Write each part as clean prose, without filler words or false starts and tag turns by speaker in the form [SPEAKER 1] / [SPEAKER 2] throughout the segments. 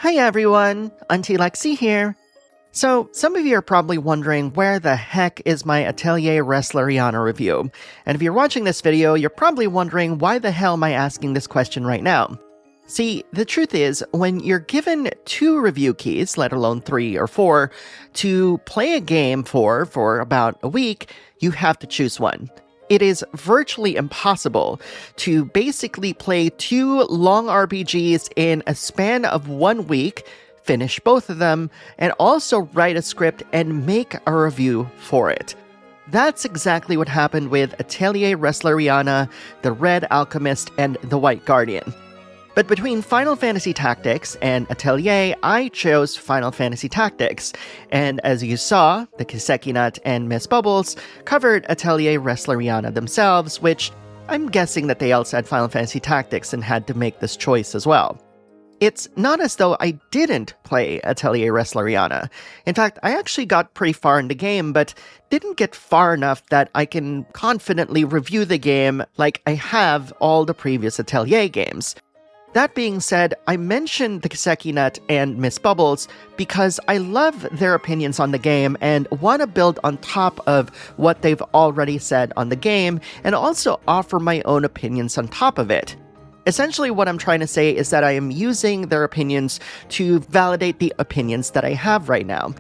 [SPEAKER 1] Hi everyone, Auntie Lexi here. So, some of you are probably wondering where the heck is my Atelier Resleriana review? And if you're watching this video, you're probably wondering why the hell am I asking this question right now? See, the truth is, when you're given 2 review keys, let alone 3 or 4, to play a game for about a week, you have to choose one. It is virtually impossible to basically play 2 long RPGs in a span of 1 week, finish both of them, and also write a script and make a review for it. That's exactly what happened with Atelier Resleriana, the Red Alchemist, and the White Guardian. But between Final Fantasy Tactics and Atelier, I chose Final Fantasy Tactics, and as you saw, the Kiseki Nut and Miss Bubbles covered Atelier Resleriana themselves, which I'm guessing that they also had Final Fantasy Tactics and had to make this choice as well. It's not as though I didn't play Atelier Resleriana. In fact, I actually got pretty far in the game, but didn't get far enough that I can confidently review the game like I have all the previous Atelier games. That being said, I mentioned the Kiseki Nut and Miss Bubbles because I love their opinions on the game and want to build on top of what they've already said on the game and also offer my own opinions on top of it. Essentially, what I'm trying to say is that I am using their opinions to validate the opinions that I have right now.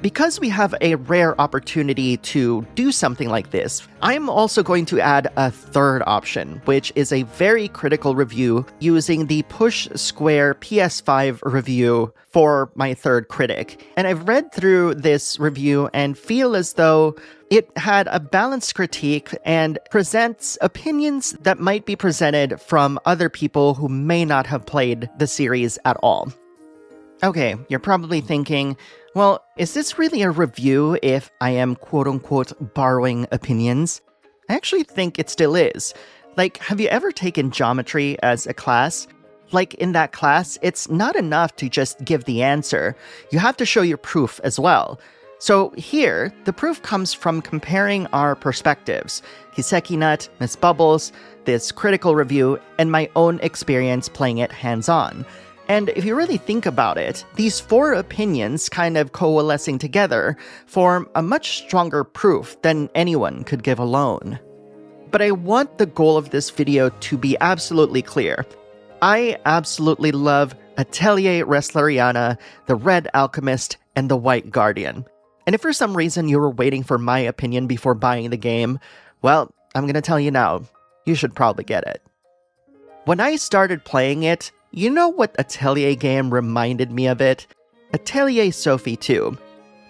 [SPEAKER 1] Because we have a rare opportunity to do something like this, I'm also going to add a third option, which is a very critical review using the Push Square PS5 review for my third critic. And I've read through this review and feel as though it had a balanced critique and presents opinions that might be presented from other people who may not have played the series at all. Okay, you're probably thinking, well, is this really a review if I am quote-unquote borrowing opinions? I actually think it still is. Like, have you ever taken geometry as a class? Like, in that class, it's not enough to just give the answer. You have to show your proof as well. So here, the proof comes from comparing our perspectives. Kiseki Nut, Miss Bubbles, this critical review, and my own experience playing it hands-on. And if you really think about it, these 4 opinions kind of coalescing together form a much stronger proof than anyone could give alone. But I want the goal of this video to be absolutely clear. I absolutely love Atelier Resleriana, the Red Alchemist, and the White Guardian. And if for some reason you were waiting for my opinion before buying the game, well, I'm gonna tell you now, you should probably get it. When I started playing it, you know what Atelier game reminded me of it? Atelier Sophie 2.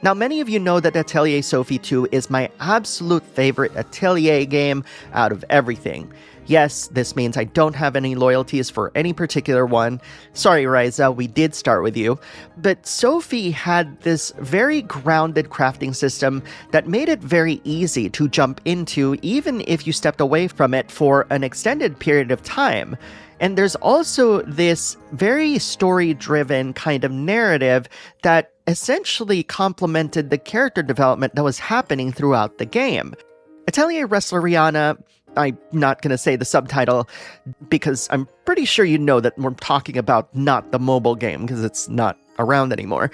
[SPEAKER 1] Now, many of you know that Atelier Sophie 2 is my absolute favorite Atelier game out of everything. Yes, this means I don't have any loyalties for any particular one. Sorry, Ryza, we did start with you. But Sophie had this very grounded crafting system that made it very easy to jump into even if you stepped away from it for an extended period of time. And there's also this very story-driven kind of narrative that essentially complemented the character development that was happening throughout the game. Atelier Resleriana, I'm not going to say the subtitle because I'm pretty sure you know that we're talking about not the mobile game because it's not around anymore,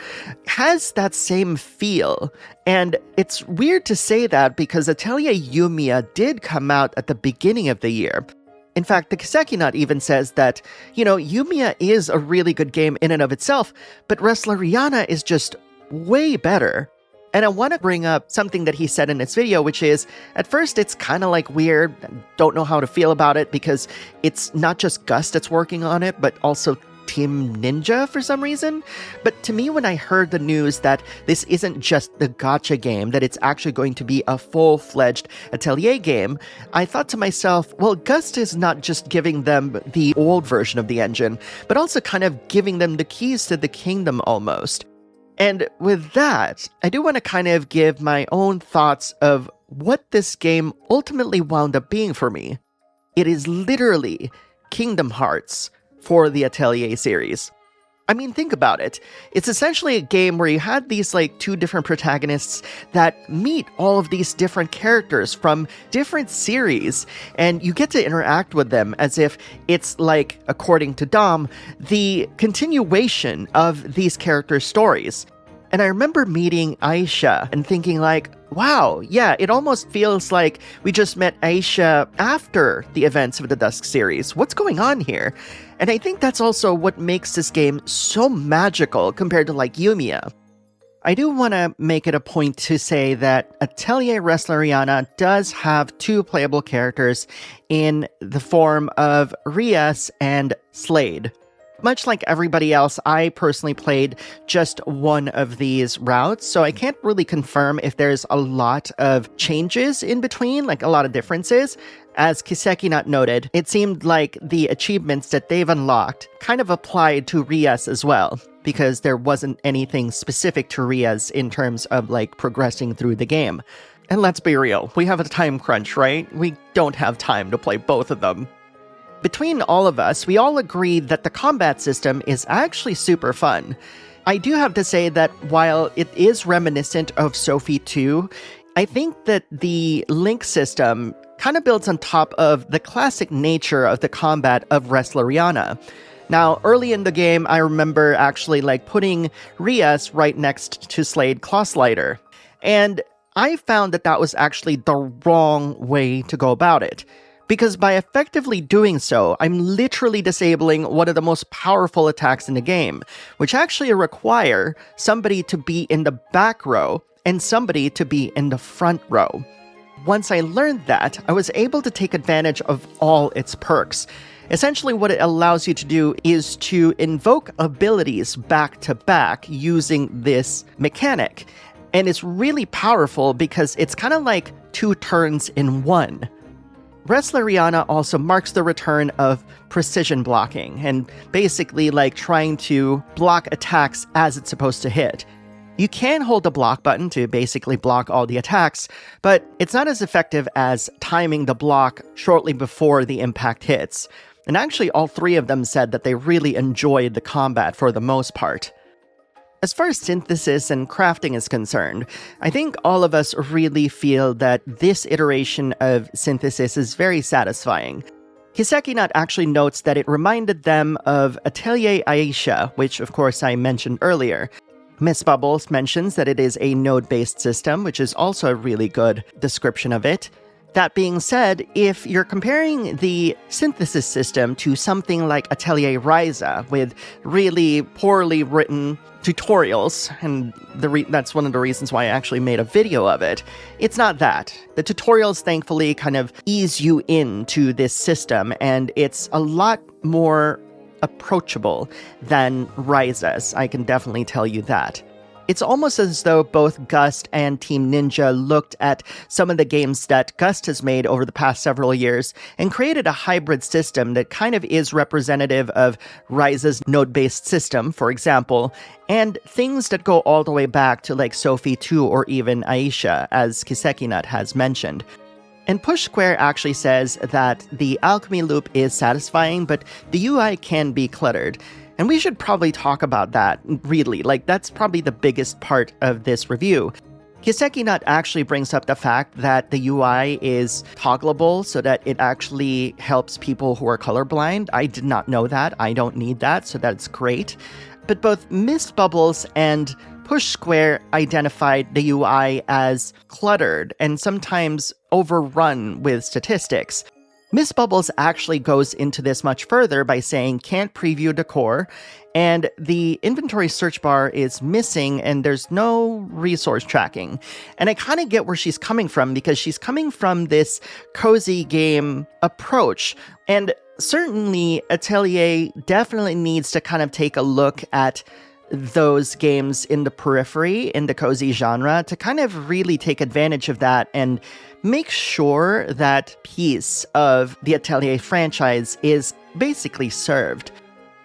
[SPEAKER 1] has that same feel. And it's weird to say that because Atelier Yumiya did come out at the beginning of the year. In fact, the Kiseki Nut even says that, Yumiya is a really good game in and of itself, but Resleriana is just way better. And I want to bring up something that he said in his video, which is, at first it's kind of like weird, don't know how to feel about it, because it's not just Gust that's working on it, but also Team Ninja for some reason. But to me, when I heard the news that this isn't just the gacha game, that it's actually going to be a full-fledged Atelier game, I thought to myself, well, Gust is not just giving them the old version of the engine, but also kind of giving them the keys to the kingdom almost. And with that, I do want to kind of give my own thoughts of what this game ultimately wound up being for me. It is literally Kingdom Hearts for the Atelier series. I mean, think about it. It's essentially a game where you had these like two different protagonists that meet all of these different characters from different series, and you get to interact with them as if it's like, according to Dom, the continuation of these characters' stories. And I remember meeting Aisha and thinking like, wow, yeah, it almost feels like we just met Aisha after the events of the Dusk series. What's going on here? And I think that's also what makes this game so magical compared to like Yumiya. I do want to make it a point to say that Atelier Resleriana does have two playable characters in the form of Rias and Slade. Much like everybody else, I personally played just one of these routes, so I can't really confirm if there's a lot of changes in between, like a lot of differences. As Kiseki noted, it seemed like the achievements that they've unlocked kind of applied to Rias as well, because there wasn't anything specific to Rias in terms of like progressing through the game. And let's be real, we have a time crunch, right? We don't have time to play both of them. Between all of us, we all agree that the combat system is actually super fun. I do have to say that while it is reminiscent of Sophie 2, I think that the link system kind of builds on top of the classic nature of the combat of Resleriana. Now, early in the game, I remember actually like putting Rias right next to Slade Clawslider, and I found that that was actually the wrong way to go about it. Because by effectively doing so, I'm literally disabling one of the most powerful attacks in the game, which actually require somebody to be in the back row and somebody to be in the front row. Once I learned that, I was able to take advantage of all its perks. Essentially, what it allows you to do is to invoke abilities back to back using this mechanic. And it's really powerful because it's kind of like 2 turns in one. Resleriana also marks the return of precision blocking, and basically like trying to block attacks as it's supposed to hit. You can hold the block button to basically block all the attacks, but it's not as effective as timing the block shortly before the impact hits. And actually all 3 of them said that they really enjoyed the combat for the most part. As far as synthesis and crafting is concerned, I think all of us really feel that this iteration of synthesis is very satisfying. Kiseki actually notes that it reminded them of Atelier Aisha, which of course I mentioned earlier. Miss Bubbles mentions that it is a node-based system, which is also a really good description of it. That being said, if you're comparing the synthesis system to something like Atelier Ryza with really poorly written tutorials, and that's one of the reasons why I actually made a video of it, it's not that. The tutorials thankfully kind of ease you into this system, and it's a lot more approachable than Ryza's, I can definitely tell you that. It's almost as though both Gust and Team Ninja looked at some of the games that Gust has made over the past several years and created a hybrid system that kind of is representative of Ryza's node-based system, for example, and things that go all the way back to like Sophie 2 or even Aisha, as Kiseki has mentioned. And Push Square actually says that the alchemy loop is satisfying, but the UI can be cluttered. And we should probably talk about that, really. Like, that's probably the biggest part of this review. Kiseki actually brings up the fact that the UI is toggleable so that it actually helps people who are colorblind. I did not know that. I don't need that, so that's great. But both Miss Bubbles and Push Square identified the UI as cluttered and sometimes overrun with statistics. Miss Bubbles actually goes into this much further by saying can't preview decor, and the inventory search bar is missing and there's no resource tracking. And I kind of get where she's coming from, because she's coming from this cozy game approach. And certainly Atelier definitely needs to kind of take a look at those games in the periphery, in the cozy genre, to kind of really take advantage of that and make sure that piece of the Atelier franchise is basically served.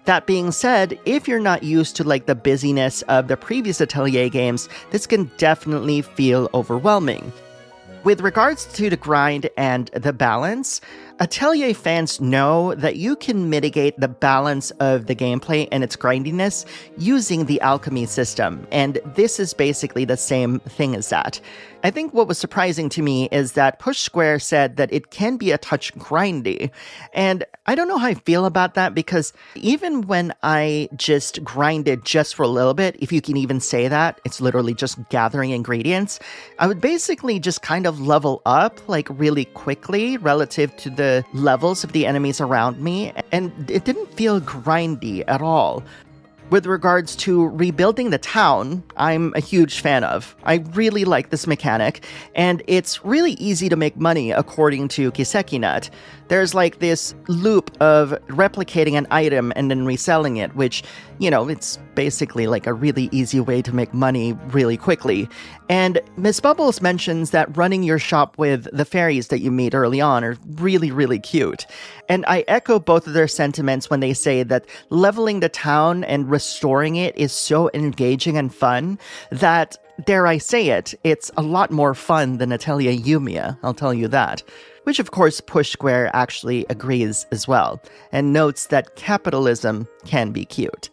[SPEAKER 1] That being said, if you're not used to like the busyness of the previous Atelier games, this can definitely feel overwhelming. With regards to the grind and the balance, Atelier fans know that you can mitigate the balance of the gameplay and its grindiness using the alchemy system, and this is basically the same thing as that. I think what was surprising to me is that Push Square said that it can be a touch grindy, and I don't know how I feel about that, because even when I just grinded just for a little bit, if you can even say that, it's literally just gathering ingredients, I would basically just kind of level up like really quickly relative to the levels of the enemies around me, and it didn't feel grindy at all. With regards to rebuilding the town, I'm a huge fan of. I really like this mechanic, and it's really easy to make money according to Kiseki. There's like this loop of replicating an item and then reselling it, which, you know, it's basically like a really easy way to make money really quickly. And Miss Bubbles mentions that running your shop with the fairies that you meet early on are really, really cute. And I echo both of their sentiments when they say that leveling the town and restoring it is so engaging and fun that, dare I say it, it's a lot more fun than Atelier Yumiya, I'll tell you that. Which of course Push Square actually agrees as well, and notes that capitalism can be cute.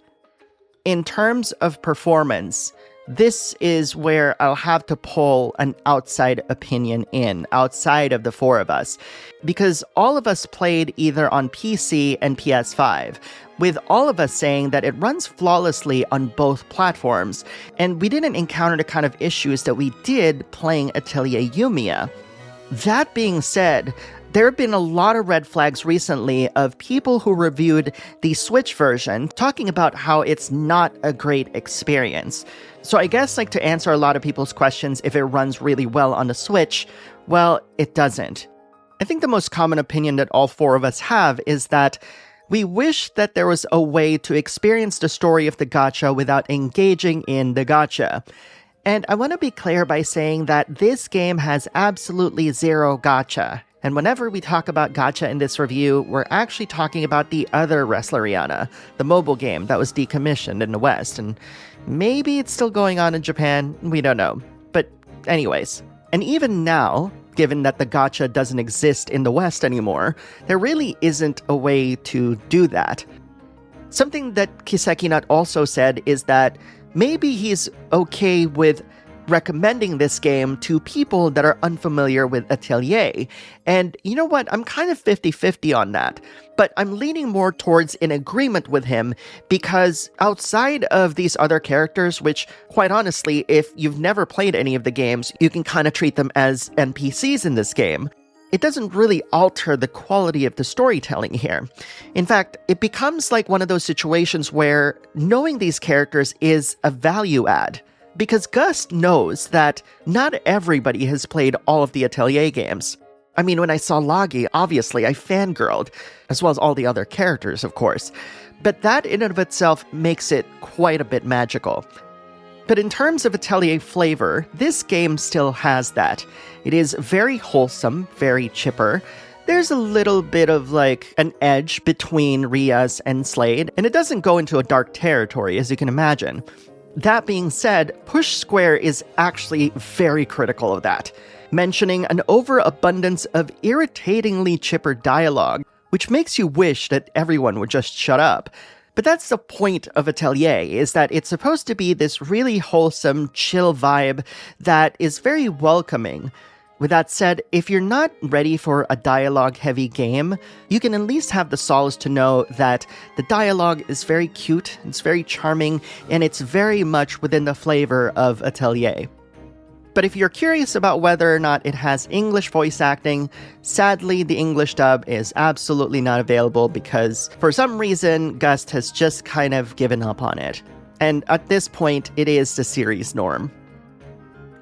[SPEAKER 1] In terms of performance, this is where I'll have to pull an outside opinion in, outside of the four of us, because all of us played either on PC and PS5, with all of us saying that it runs flawlessly on both platforms, and we didn't encounter the kind of issues that we did playing Atelier Yumiya. That being said, there have been a lot of red flags recently of people who reviewed the Switch version talking about how it's not a great experience. So I guess, like, to answer a lot of people's questions if it runs really well on the Switch, well, it doesn't. I think the most common opinion that all four of us have is that we wish that there was a way to experience the story of the gacha without engaging in the gacha. And I want to be clear by saying that this game has absolutely zero gacha. And whenever we talk about gacha in this review, we're actually talking about the other Resleriana, the mobile game that was decommissioned in the West. And maybe it's still going on in Japan, we don't know. But anyways, and even now, given that the gacha doesn't exist in the West anymore, there really isn't a way to do that. Something that Kiseki also said is that maybe he's okay with recommending this game to people that are unfamiliar with Atelier. And you know what? I'm kind of 50-50 on that. But I'm leaning more towards an agreement with him because outside of these other characters, which quite honestly, if you've never played any of the games, you can kind of treat them as NPCs in this game. It doesn't really alter the quality of the storytelling here. In fact, it becomes like one of those situations where knowing these characters is a value add. Because Gust knows that not everybody has played all of the Atelier games. I mean, when I saw Logy, obviously I fangirled, as well as all the other characters, of course. But that in and of itself makes it quite a bit magical. But in terms of Atelier flavor, this game still has that. It is very wholesome, very chipper. There's a little bit of like an edge between Rias and Slade, and it doesn't go into a dark territory, as you can imagine. That being said, Push Square is actually very critical of that, mentioning an overabundance of irritatingly chipper dialogue, which makes you wish that everyone would just shut up. But that's the point of Atelier, is that it's supposed to be this really wholesome, chill vibe that is very welcoming. With that said, if you're not ready for a dialogue-heavy game, you can at least have the solace to know that the dialogue is very cute, it's very charming, and it's very much within the flavor of Atelier. But if you're curious about whether or not it has English voice acting, sadly the English dub is absolutely not available because for some reason Gust has just kind of given up on it. And at this point, it is the series norm.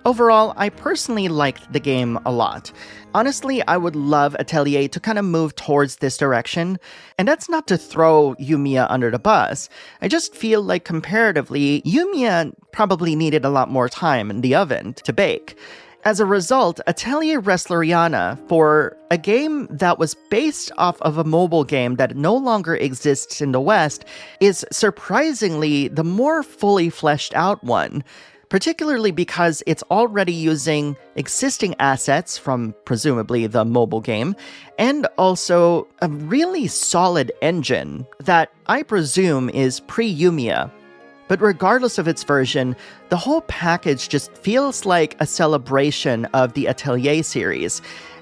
[SPEAKER 1] Overall, I personally liked the game a lot. Honestly, I would love Atelier to kind of move towards this direction, and that's not to throw Yumiya under the bus. I just feel like comparatively, Yumiya probably needed a lot more time in the oven to bake. As a result, Atelier Resleriana, for a game that was based off of a mobile game that no longer exists in the West, is surprisingly the more fully fleshed out one. particularly because it's already using existing assets from presumably the mobile game, and also a really solid engine that I presume is pre-Yumiya. But regardless of its version, the whole package just feels like a celebration of the Atelier series.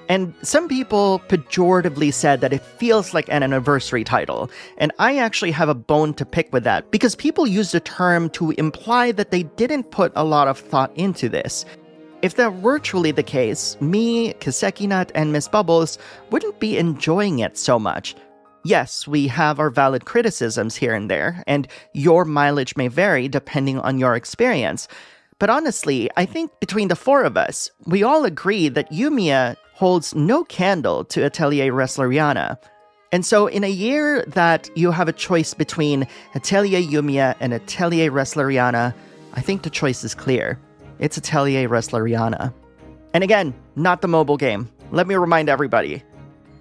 [SPEAKER 1] And some people pejoratively said that it feels like an anniversary title, and I actually have a bone to pick with that, because people use the term to imply that they didn't put a lot of thought into this. If that were truly the case, me, Kiseki-nut, and Miss Bubbles wouldn't be enjoying it so much. Yes, we have our valid criticisms here and there, and your mileage may vary depending on your experience. But honestly, I think between the four of us, we all agree that Yumiya holds no candle to Atelier Resleriana. And so in a year that you have a choice between Atelier Yumiya and Atelier Resleriana, I think the choice is clear. It's Atelier Resleriana. And again, not the mobile game. Let me remind everybody.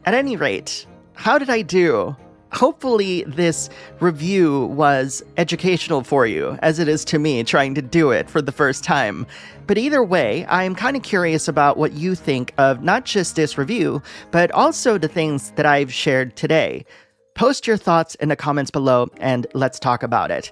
[SPEAKER 1] At any rate, how did I do? Hopefully this review was educational for you, as it is to me trying to do it for the first time. But either way, I'm kind of curious about what you think of not just this review, but also the things that I've shared today. Post your thoughts in the comments below, and let's talk about it.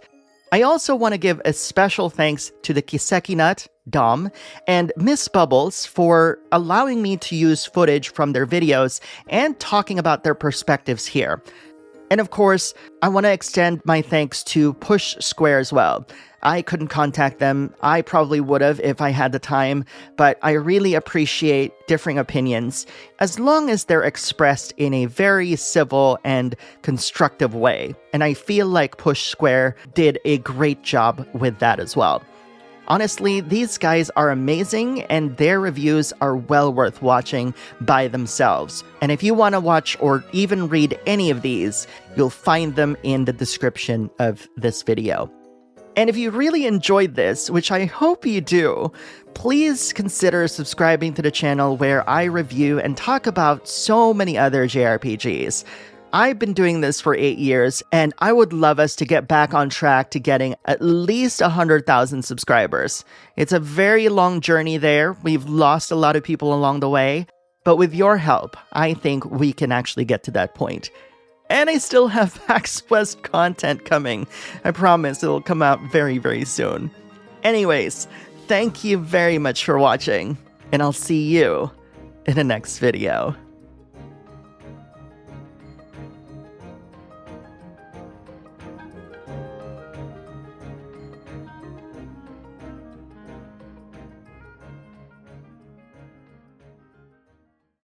[SPEAKER 1] I also want to give a special thanks to the Kiseki-nut, Dom, and Miss Bubbles for allowing me to use footage from their videos and talking about their perspectives here. And of course, I want to extend my thanks to Push Square as well. I couldn't contact them. I probably would have if I had the time, but I really appreciate differing opinions, as long as they're expressed in a very civil and constructive way. And I feel like Push Square did a great job with that as well. Honestly, these guys are amazing, and their reviews are well worth watching by themselves. And if you want to watch or even read any of these, you'll find them in the description of this video. And if you really enjoyed this, which I hope you do, please consider subscribing to the channel where I review and talk about so many other JRPGs. I've been doing this for 8 years, and I would love us to get back on track to getting at least 100,000 subscribers. It's a very long journey there. We've lost a lot of people along the way, but with your help, I think we can actually get to that point. And I still have PAX West content coming. I promise it'll come out very, very soon. Anyways, thank you very much for watching, and I'll see you in the next video.